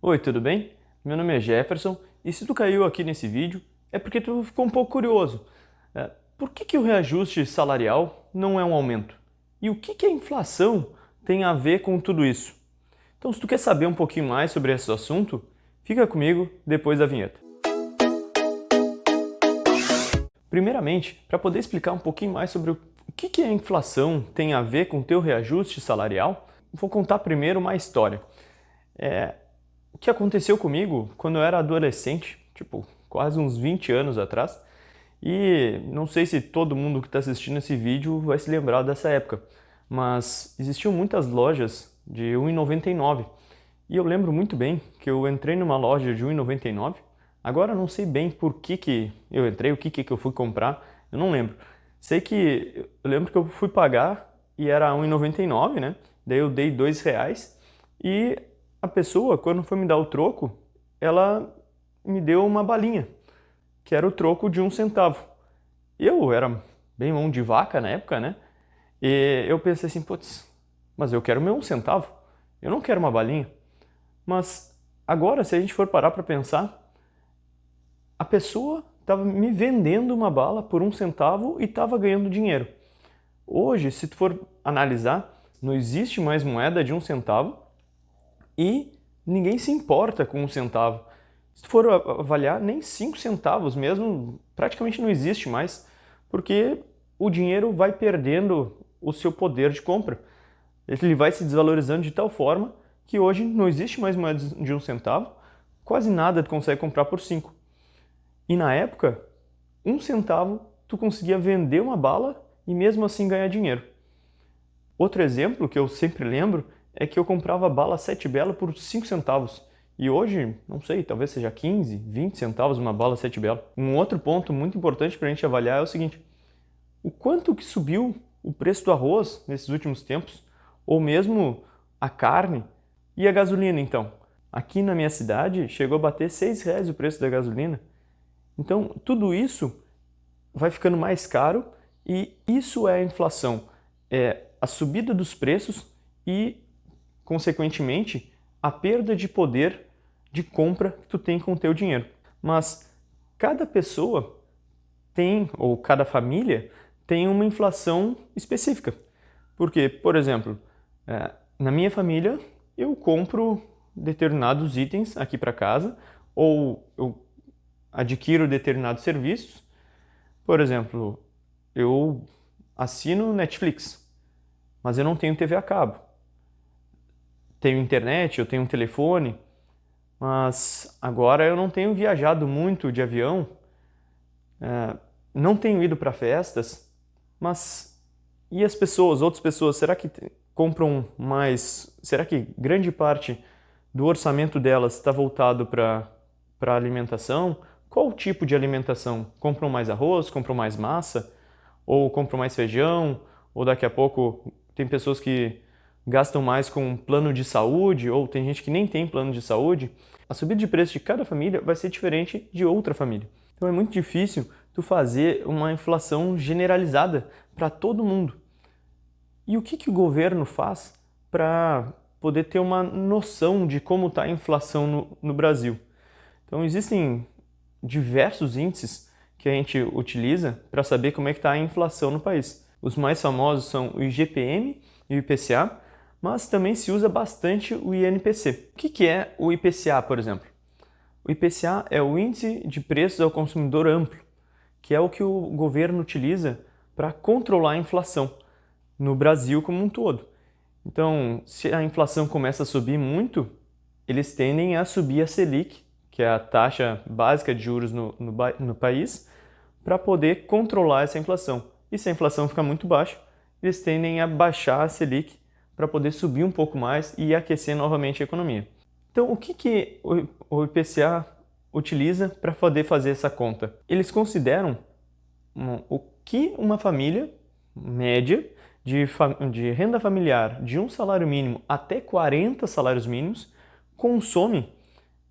Oi, tudo bem? Meu nome é Jefferson e se tu caiu aqui nesse vídeo é porque tu ficou um pouco curioso. Por que o reajuste salarial não é um aumento? E o que a inflação tem a ver com tudo isso? Então, se tu quer saber um pouquinho mais sobre esse assunto, fica comigo depois da vinheta. Primeiramente, para poder explicar um pouquinho mais sobre o que a inflação tem a ver com o teu reajuste salarial, vou contar primeiro uma história. O que aconteceu comigo quando eu era adolescente, tipo, quase uns 20 anos atrás, e não sei se todo mundo que está assistindo esse vídeo vai se lembrar dessa época, mas existiam muitas lojas de 1,99 e eu lembro muito bem que eu entrei numa loja de 1,99. Agora eu não sei bem por que eu entrei, o que eu fui comprar, eu não lembro. Sei que eu lembro que eu fui pagar e era 1,99, né? Daí eu dei R$ 2 e a pessoa, quando foi me dar o troco, ela me deu uma balinha, que era o troco de 1 centavo. Eu era bem mão de vaca na época, né? E eu pensei assim, putz, mas eu quero meu 1 centavo, eu não quero uma balinha. Mas agora, se a gente for parar para pensar, a pessoa estava me vendendo uma bala por 1 centavo e estava ganhando dinheiro. Hoje, se tu for analisar, não existe mais moeda de 1 centavo e ninguém se importa com 1 centavo. Se tu for avaliar, nem 5 centavos mesmo praticamente não existe mais, porque o dinheiro vai perdendo o seu poder de compra. Ele vai se desvalorizando de tal forma que hoje não existe mais moeda de 1 centavo, quase nada tu consegue comprar por 5. E na época, 1 centavo tu conseguia vender uma bala e mesmo assim ganhar dinheiro. Outro exemplo que eu sempre lembro é que eu comprava bala 7 Belo por 5 centavos. E hoje, não sei, talvez seja 15, 20 centavos uma bala 7 Belo. Um outro ponto muito importante para a gente avaliar é o seguinte: o quanto que subiu o preço do arroz nesses últimos tempos, ou mesmo a carne e a gasolina então. Aqui na minha cidade chegou a bater R$ 6 o preço da gasolina. Então, tudo isso vai ficando mais caro e isso é a inflação. É a subida dos preços e, consequentemente, a perda de poder de compra que tu tem com o teu dinheiro. Mas cada pessoa tem, ou cada família, tem uma inflação específica. Porque, por exemplo, na minha família, eu compro determinados itens aqui para casa, ou eu adquiro determinados serviços. Por exemplo, eu assino Netflix, mas eu não tenho TV a cabo. Tenho internet, eu tenho um telefone, mas agora eu não tenho viajado muito de avião, não tenho ido para festas, mas e as pessoas, outras pessoas, será que compram mais? Será que grande parte do orçamento delas está voltado para alimentação? Qual tipo de alimentação? Compram mais arroz, compram mais massa, ou compram mais feijão, ou daqui a pouco tem pessoas que gastam mais com plano de saúde, ou tem gente que nem tem plano de saúde. A subida de preço de cada família vai ser diferente de outra família. Então é muito difícil tu fazer uma inflação generalizada para todo mundo. E o que o governo faz para poder ter uma noção de como está a inflação no Brasil? Então existem diversos índices que a gente utiliza para saber como é que está a inflação no país. Os mais famosos são o IGPM e o IPCA, mas também se usa bastante o INPC. O que é o IPCA, por exemplo? O IPCA é o Índice de Preços ao Consumidor Amplo, que é o que o governo utiliza para controlar a inflação no Brasil como um todo. Então, se a inflação começa a subir muito, eles tendem a subir a Selic, que é a taxa básica de juros no país, para poder controlar essa inflação. E se a inflação ficar muito baixa, eles tendem a baixar a Selic para poder subir um pouco mais e aquecer novamente a economia. Então, o que o IPCA utiliza para poder fazer essa conta? Eles consideram o que uma família média de renda familiar de um salário mínimo até 40 salários mínimos consome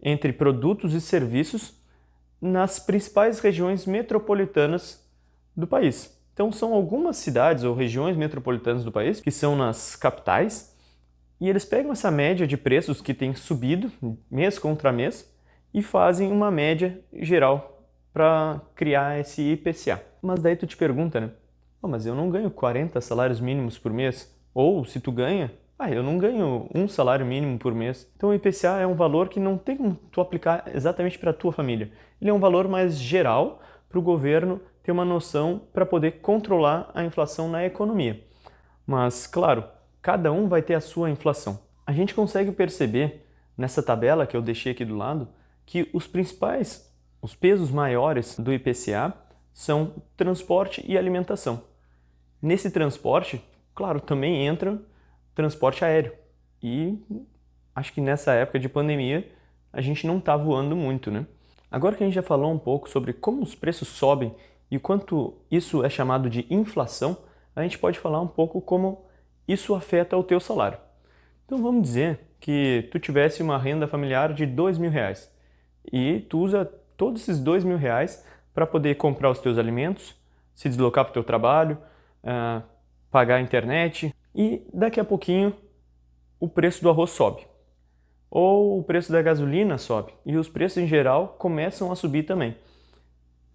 entre produtos e serviços nas principais regiões metropolitanas do país. Então, são algumas cidades ou regiões metropolitanas do país que são nas capitais E eles pegam essa média de preços que tem subido mês contra mês e fazem uma média geral para criar esse IPCA. Mas daí tu te pergunta, né? Oh, mas eu não ganho 40 salários mínimos por mês. Ou, se tu ganha, eu não ganho um salário mínimo por mês. Então o IPCA é um valor que não tem como tu aplicar exatamente para a tua família. Ele é um valor mais geral para o governo ter uma noção para poder controlar a inflação na economia. Mas, claro, cada um vai ter a sua inflação. A gente consegue perceber nessa tabela que eu deixei aqui do lado que os pesos maiores do IPCA são transporte e alimentação. Nesse transporte, claro, também entra transporte aéreo. E acho que nessa época de pandemia a gente não está voando muito, né? Agora que a gente já falou um pouco sobre como os preços sobem e quanto isso é chamado de inflação, a gente pode falar um pouco como isso afeta o teu salário. Então vamos dizer que tu tivesse uma renda familiar de R$ 2.000 e tu usa todos esses R$ 2.000 para poder comprar os teus alimentos, se deslocar para o teu trabalho, pagar a internet e daqui a pouquinho o preço do arroz sobe. Ou o preço da gasolina sobe e os preços em geral começam a subir também.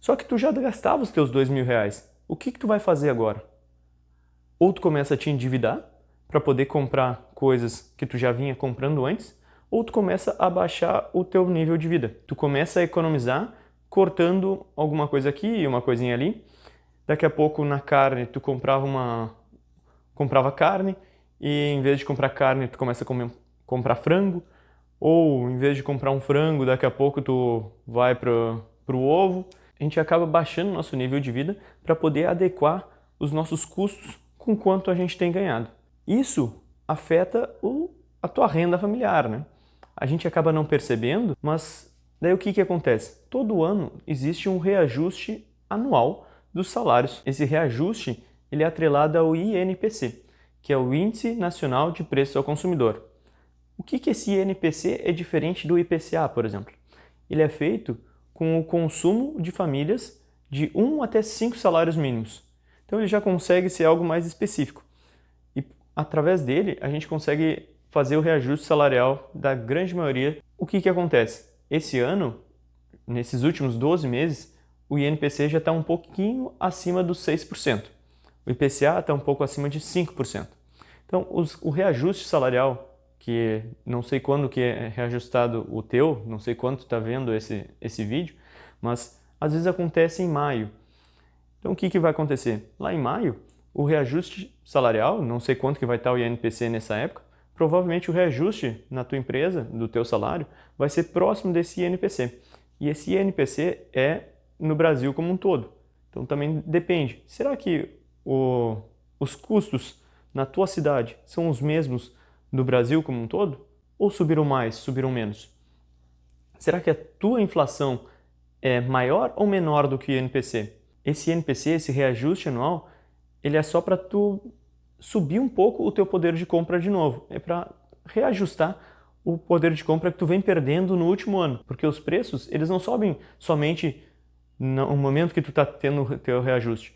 Só que tu já gastava os teus R$ 2.000. O que tu vai fazer agora? Ou tu começa a te endividar para poder comprar coisas que tu já vinha comprando antes, ou tu começa a baixar o teu nível de vida. Tu começa a economizar cortando alguma coisa aqui e uma coisinha ali. Daqui a pouco na carne tu comprava carne e em vez de comprar carne tu começa a comprar frango. Ou em vez de comprar um frango, daqui a pouco tu vai pro ovo. A gente acaba baixando nosso nível de vida para poder adequar os nossos custos com quanto a gente tem ganhado. Isso afeta a tua renda familiar, né? A gente acaba não percebendo, mas daí o que acontece? Todo ano existe um reajuste anual dos salários. Esse reajuste ele é atrelado ao INPC, que é o Índice Nacional de Preço ao Consumidor. O que esse INPC é diferente do IPCA, por exemplo? Ele é feito com o consumo de famílias de 1 até 5 salários mínimos. Então ele já consegue ser algo mais específico. E através dele a gente consegue fazer o reajuste salarial da grande maioria. O que acontece? Esse ano, nesses últimos 12 meses, o INPC já está um pouquinho acima dos 6%. O IPCA está um pouco acima de 5%. Então o reajuste salarial, que não sei quando que é reajustado o teu, não sei quando tu está vendo esse vídeo, mas às vezes acontece em maio. Então o que vai acontecer? Lá em maio, o reajuste salarial, não sei quanto que vai estar o INPC nessa época, provavelmente o reajuste na tua empresa, do teu salário, vai ser próximo desse INPC. E esse INPC é no Brasil como um todo. Então também depende. Será que os custos na tua cidade são os mesmos do Brasil como um todo? Ou subiram mais, subiram menos? Será que a tua inflação é maior ou menor do que o INPC? Esse INPC, esse reajuste anual, ele é só para tu subir um pouco o teu poder de compra de novo. É para reajustar o poder de compra que tu vem perdendo no último ano. Porque os preços, eles não sobem somente no momento que tu está tendo o teu reajuste.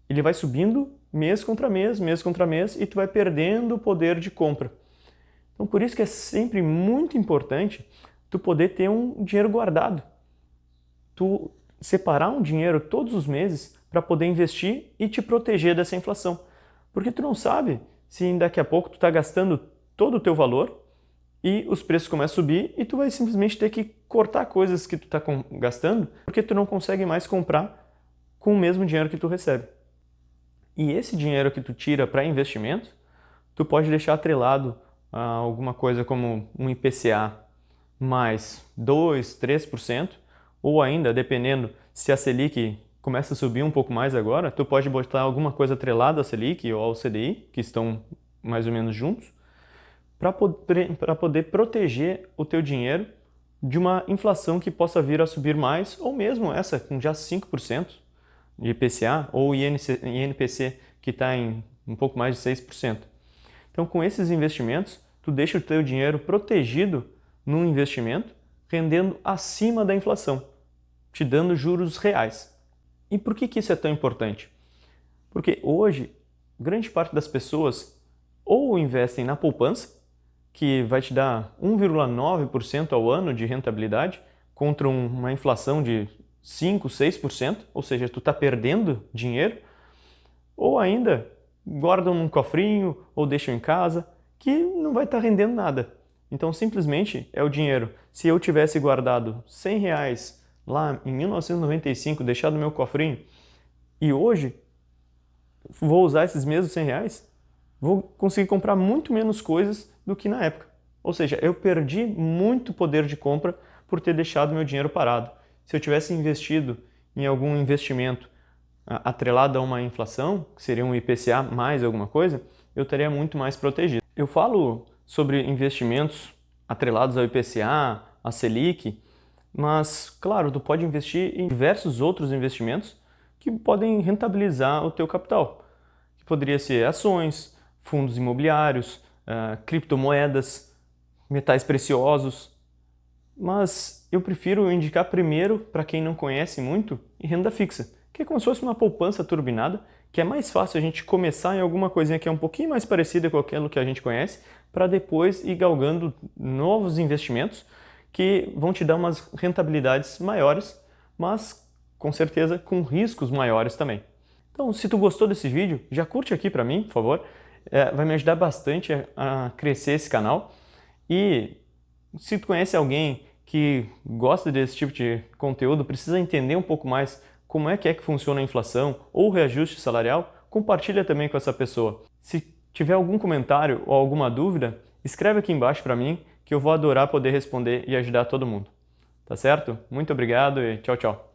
Ele vai subindo mês contra mês, e tu vai perdendo o poder de compra. Então, por isso que é sempre muito importante tu poder ter um dinheiro guardado. Tu separar um dinheiro todos os meses para poder investir e te proteger dessa inflação. Porque tu não sabe se daqui a pouco tu está gastando todo o teu valor e os preços começam a subir e tu vai simplesmente ter que cortar coisas que tu está gastando porque tu não consegue mais comprar com o mesmo dinheiro que tu recebe. E esse dinheiro que tu tira para investimento, tu pode deixar atrelado a alguma coisa como um IPCA mais 2, 3%, ou ainda, dependendo se a Selic começa a subir um pouco mais agora, tu pode botar alguma coisa atrelada à Selic ou ao CDI, que estão mais ou menos juntos, para poder proteger o teu dinheiro de uma inflação que possa vir a subir mais, ou mesmo essa com já 5% de IPCA, ou INPC que está em um pouco mais de 6%. Então, com esses investimentos, tu deixa o teu dinheiro protegido num investimento, rendendo acima da inflação, te dando juros reais. E por que isso é tão importante? Porque hoje, grande parte das pessoas ou investem na poupança, que vai te dar 1,9% ao ano de rentabilidade contra uma inflação de 5, 6%, ou seja, tu está perdendo dinheiro, ou ainda guardam num cofrinho ou deixam em casa, que não vai estar rendendo nada. Então, simplesmente é o dinheiro. Se eu tivesse guardado R$ 100 lá em 1995, deixado no meu cofrinho, e hoje vou usar esses mesmos R$ 100, vou conseguir comprar muito menos coisas do que na época. Ou seja, eu perdi muito poder de compra por ter deixado meu dinheiro parado. Se eu tivesse investido em algum investimento atrelado a uma inflação, que seria um IPCA mais alguma coisa, eu estaria muito mais protegido. Eu falo sobre investimentos atrelados ao IPCA, a Selic, mas, claro, tu pode investir em diversos outros investimentos que podem rentabilizar o teu capital, que poderia ser ações, fundos imobiliários, criptomoedas, metais preciosos, mas eu prefiro indicar primeiro, para quem não conhece muito, renda fixa, que é como se fosse uma poupança turbinada, que é mais fácil a gente começar em alguma coisinha que é um pouquinho mais parecida com aquilo que a gente conhece, para depois ir galgando novos investimentos que vão te dar umas rentabilidades maiores, mas com certeza com riscos maiores também. Então, se tu gostou desse vídeo, já curte aqui para mim, por favor, vai me ajudar bastante a crescer esse canal. E se tu conhece alguém que gosta desse tipo de conteúdo, precisa entender um pouco mais como é que funciona a inflação ou o reajuste salarial, compartilha também com essa pessoa. Se tiver algum comentário ou alguma dúvida, escreve aqui embaixo para mim, que eu vou adorar poder responder e ajudar todo mundo. Tá certo? Muito obrigado e tchau, tchau.